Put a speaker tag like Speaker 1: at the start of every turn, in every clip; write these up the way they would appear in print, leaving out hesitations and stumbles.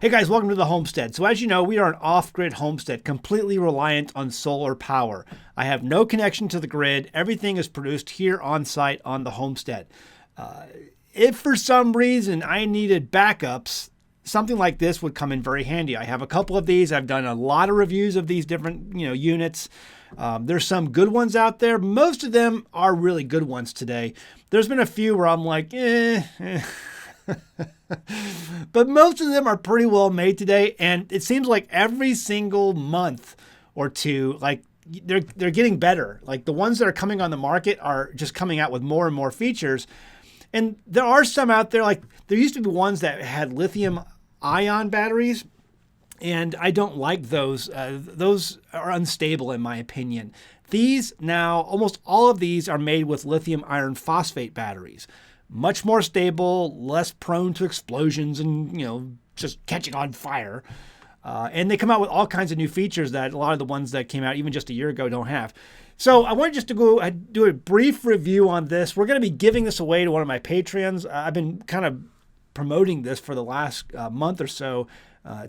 Speaker 1: Hey guys, welcome to the Homestead. So as you know, we are an off-grid homestead, completely reliant on solar power. I have no connection to the grid. Everything is produced here on site on the homestead. If for some reason I needed backups, something like this would come in very handy. I have a couple of these. I've done a lot of reviews of these different units. There's some good ones out there. Most of them are really good ones today. There's been a few where I'm like, but most of them are pretty well made today, and it seems like every single month or two, like they're getting better. Like the ones that are coming on the market are just coming out with more and more features. And there are some out there, like there used to be ones that had lithium ion batteries, and I don't like those. Those are unstable in my opinion. These now, almost all of these are made with lithium iron phosphate batteries. Much more stable, less prone to explosions and, just catching on fire. And they come out with all kinds of new features that a lot of the ones that came out even just a year ago don't have. So I wanted just to go do a brief review on this. We're going to be giving this away to one of my Patreons. I've been kind of promoting this for the last month or so,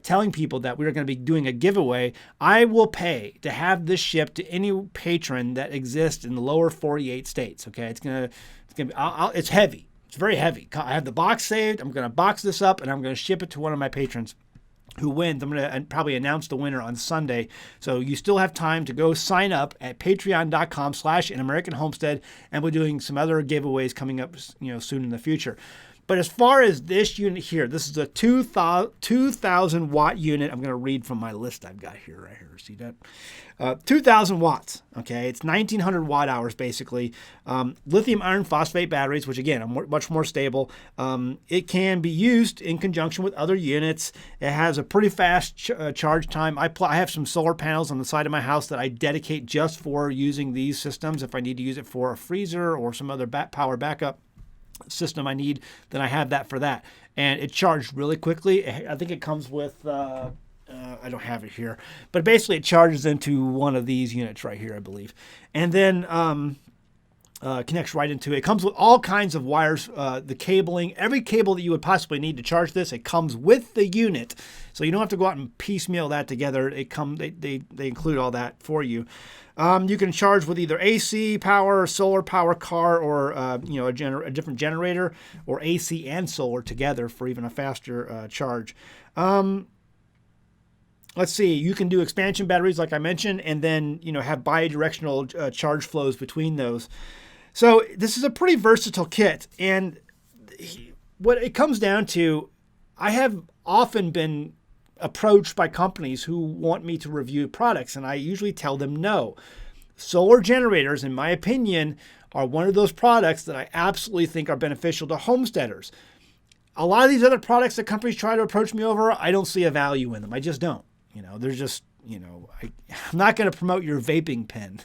Speaker 1: telling people that we're going to be doing a giveaway. I will pay to have this shipped to any patron that exists in the lower 48 states. Okay, it's heavy. It's very heavy. I have the box saved. I'm going to box this up and I'm going to ship it to one of my patrons who wins. I'm going to probably announce the winner on Sunday. So you still have time to go sign up at patreon.com/AnAmericanHomestead. And we're doing some other giveaways coming up, soon in the future. But as far as this unit here, this is a 2,000 watt unit. I'm going to read from my list I've got here, right here. See that? 2,000 watts. Okay, it's 1,900 watt hours basically. Lithium iron phosphate batteries, which again are much more stable. It can be used in conjunction with other units. It has a pretty fast charge time. I have some solar panels on the side of my house that I dedicate just for using these systems. If I need to use it for a freezer or some other power backup system I need, then I have that for that. And it charged really quickly. I think it comes with, I don't have it here, but basically it charges into one of these units right here, I believe. And then connects right into it. It comes with all kinds of wires, the cabling, every cable that you would possibly need to charge this. It comes with the unit. So you don't have to go out and piecemeal that together. They include all that for you. You can charge with either AC power, solar power car, or a different generator, or AC and solar together for even a faster charge. Let's see. You can do expansion batteries, like I mentioned, and then have bidirectional charge flows between those. So this is a pretty versatile kit, and what it comes down to, I have often been approached by companies who want me to review products, and I usually tell them no. Solar generators, in my opinion, are one of those products that I absolutely think are beneficial to homesteaders. A lot of these other products that companies try to approach me over, I don't see a value in them. I just don't. They're just, I'm not going to promote your vaping pen,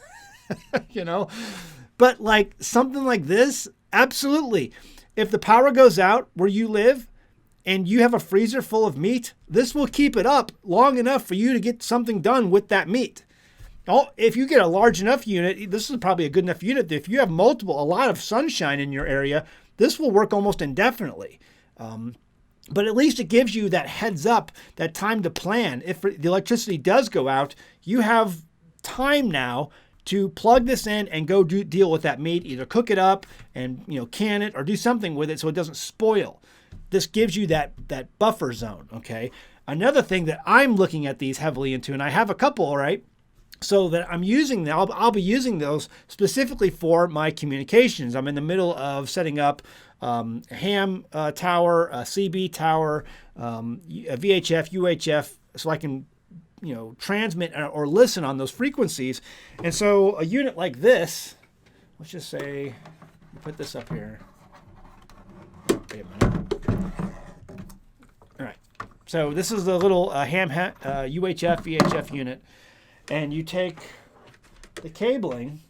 Speaker 1: But like something like this, absolutely. If the power goes out where you live, and you have a freezer full of meat, this will keep it up long enough for you to get something done with that meat. If you get a large enough unit, this is probably a good enough unit. If you have a lot of sunshine in your area, this will work almost indefinitely. But at least it gives you that heads up, that time to plan. If the electricity does go out, you have time now to plug this in and go deal with that meat, either cook it up and can it or do something with it so it doesn't spoil. This gives you that buffer zone, okay? Another thing that I'm looking at these heavily into, and I have a couple, right? So that I'm using them, I'll be using those specifically for my communications. I'm in the middle of setting up a ham tower, a CB tower, a VHF, UHF, so I can transmit or listen on those frequencies. And so a unit like this, let's just say, put this up here. Wait a minute. All right. So this is the little UHF, VHF unit. And you take the cabling,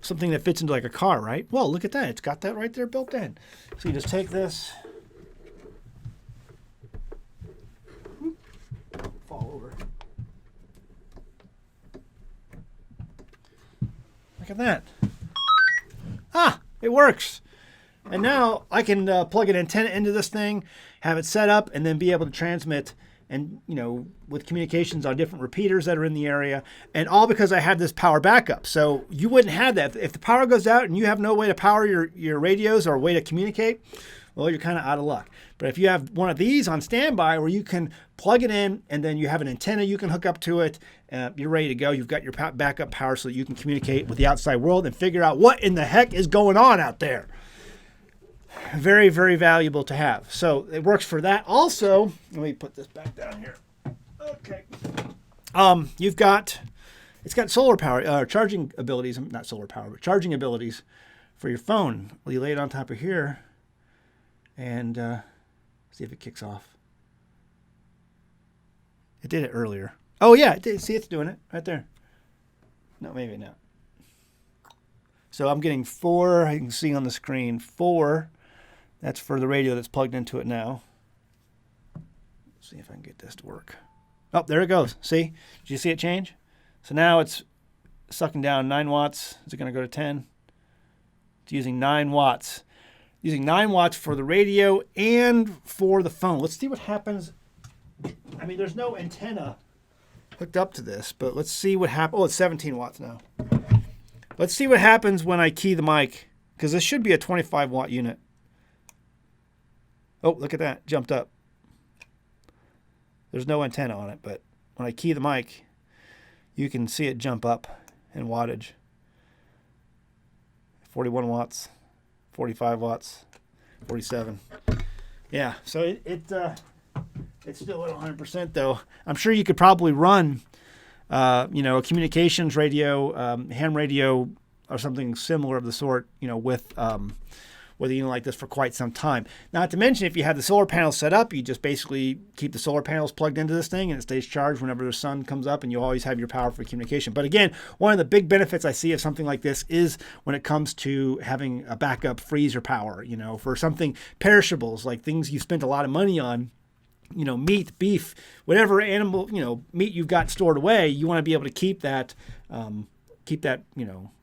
Speaker 1: something that fits into like a car, right? Well, look at that. It's got that right there built in. So you just take this. Fall over. Look at that. Ah, it works. And now I can plug an antenna into this thing, have it set up, and then be able to transmit and, with communications on different repeaters that are in the area, and all because I had this power backup. So you wouldn't have that. If the power goes out and you have no way to power your radios or a way to communicate, well, you're kind of out of luck. But if you have one of these on standby where you can plug it in and then you have an antenna you can hook up to it, you're ready to go. You've got your backup power so that you can communicate with the outside world and figure out what in the heck is going on out there. Very, very valuable to have. So it works for that. Also, let me put this back down here. Okay. It's got solar power, charging abilities, not solar power, but charging abilities for your phone. Well, you lay it on top of here and see if it kicks off. It did it earlier. Oh, yeah, it did. See, it's doing it right there. No, maybe not. So I'm getting 4, you can see on the screen, 4. That's for the radio that's plugged into it now. Let's see if I can get this to work. Oh, there it goes. See? Did you see it change? So now it's sucking down 9 watts. Is it going to go to 10? It's using 9 watts. Using 9 watts for the radio and for the phone. Let's see what happens. I mean, there's no antenna hooked up to this, but let's see what happens. Oh, it's 17 watts now. Let's see what happens when I key the mic, because this should be a 25 watt unit. Oh, look at that. Jumped up. There's no antenna on it, but when I key the mic, you can see it jump up in wattage. 41 watts, 45 watts, 47. Yeah, so it's still at 100% though. I'm sure you could probably run, a communications radio, ham radio, or something similar of the sort, with a unit like this for quite some time. Not to mention, if you have the solar panels set up, you just basically keep the solar panels plugged into this thing and it stays charged whenever the sun comes up, and you always have your power for communication. But again, one of the big benefits I see of something like this is when it comes to having a backup freezer power, for something perishables, like things you spent a lot of money on, meat, beef, whatever animal, meat you've got stored away, you want to be able to keep that,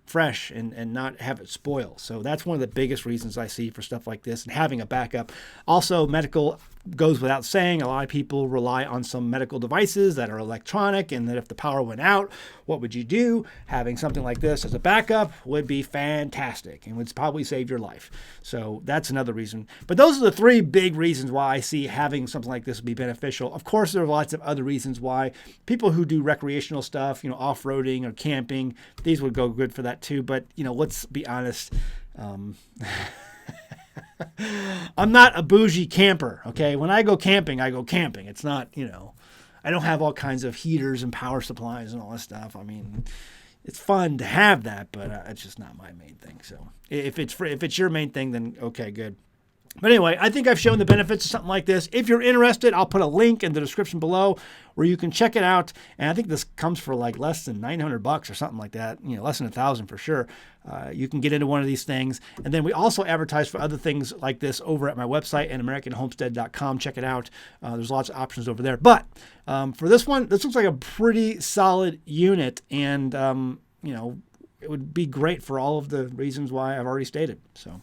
Speaker 1: fresh and not have it spoil. So that's one of the biggest reasons I see for stuff like this, and having a backup. Also, medical goes without saying. A lot of people rely on some medical devices that are electronic, and that if the power went out, what would you do? Having something like this as a backup would be fantastic and would probably save your life. So that's another reason. But those are the 3 big reasons why I see having something like this would be beneficial. Of course, there are lots of other reasons why people who do recreational stuff, off-roading or camping, these would go good for that too. But, let's be honest. I'm not a bougie camper, okay? When I go camping, I go camping. It's not, I don't have all kinds of heaters and power supplies and all this stuff. I mean, it's fun to have that, but it's just not my main thing. So if it's your main thing, then okay, good. But anyway, I think I've shown the benefits of something like this. If you're interested, I'll put a link in the description below where you can check it out. And I think this comes for like less than $900 or something like that. Less than $1,000 for sure. You can get into one of these things. And then we also advertise for other things like this over at my website at AmericanHomestead.com. Check it out. There's lots of options over there. But for this one, this looks like a pretty solid unit. And, it would be great for all of the reasons why I've already stated. So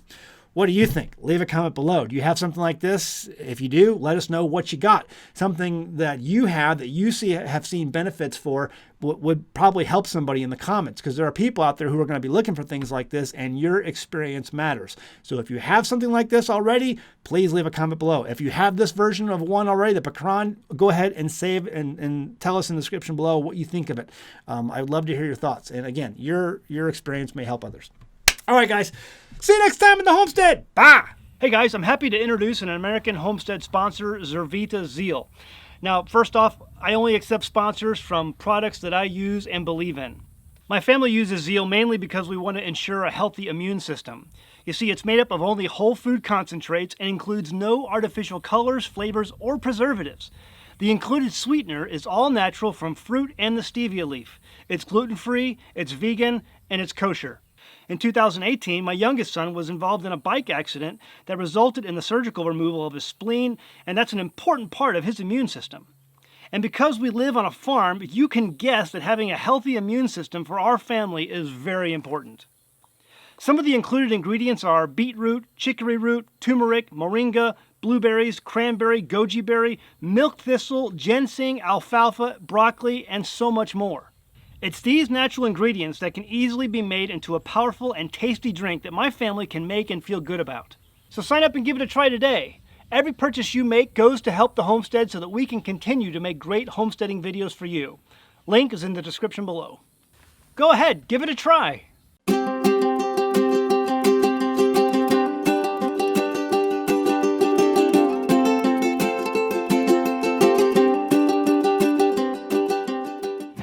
Speaker 1: what do you think? Leave a comment below. Do you have something like this? If you do, let us know what you got. Something that you have that you have seen benefits for would probably help somebody in the comments, because there are people out there who are going to be looking for things like this, and your experience matters. So if you have something like this already, please leave a comment below. If you have this version of one already, the Pecron, go ahead and save and tell us in the description below what you think of it. I'd love to hear your thoughts. And again, your experience may help others. All right, guys. See you next time in the Homestead. Bye. Hey, guys. I'm happy to introduce an American Homestead sponsor, Zervita Zeal. Now, first off, I only accept sponsors from products that I use and believe in. My family uses Zeal mainly because we want to ensure a healthy immune system. You see, it's made up of only whole food concentrates and includes no artificial colors, flavors, or preservatives. The included sweetener is all natural from fruit and the stevia leaf. It's gluten-free, it's vegan, and it's kosher. In 2018, my youngest son was involved in a bike accident that resulted in the surgical removal of his spleen, and that's an important part of his immune system. And because we live on a farm, you can guess that having a healthy immune system for our family is very important. Some of the included ingredients are beetroot, chicory root, turmeric, moringa, blueberries, cranberry, goji berry, milk thistle, ginseng, alfalfa, broccoli, and so much more. It's these natural ingredients that can easily be made into a powerful and tasty drink that my family can make and feel good about. So sign up and give it a try today. Every purchase you make goes to help the homestead so that we can continue to make great homesteading videos for you. Link is in the description below. Go ahead, give it a try.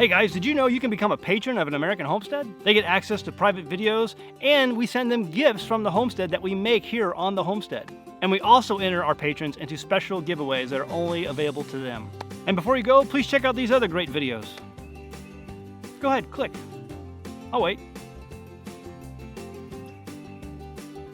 Speaker 1: Hey guys, did you know you can become a patron of an American homestead? They get access to private videos, and we send them gifts from the homestead that we make here on the homestead. And we also enter our patrons into special giveaways that are only available to them. And before you go, please check out these other great videos. Go ahead, click. I'll wait.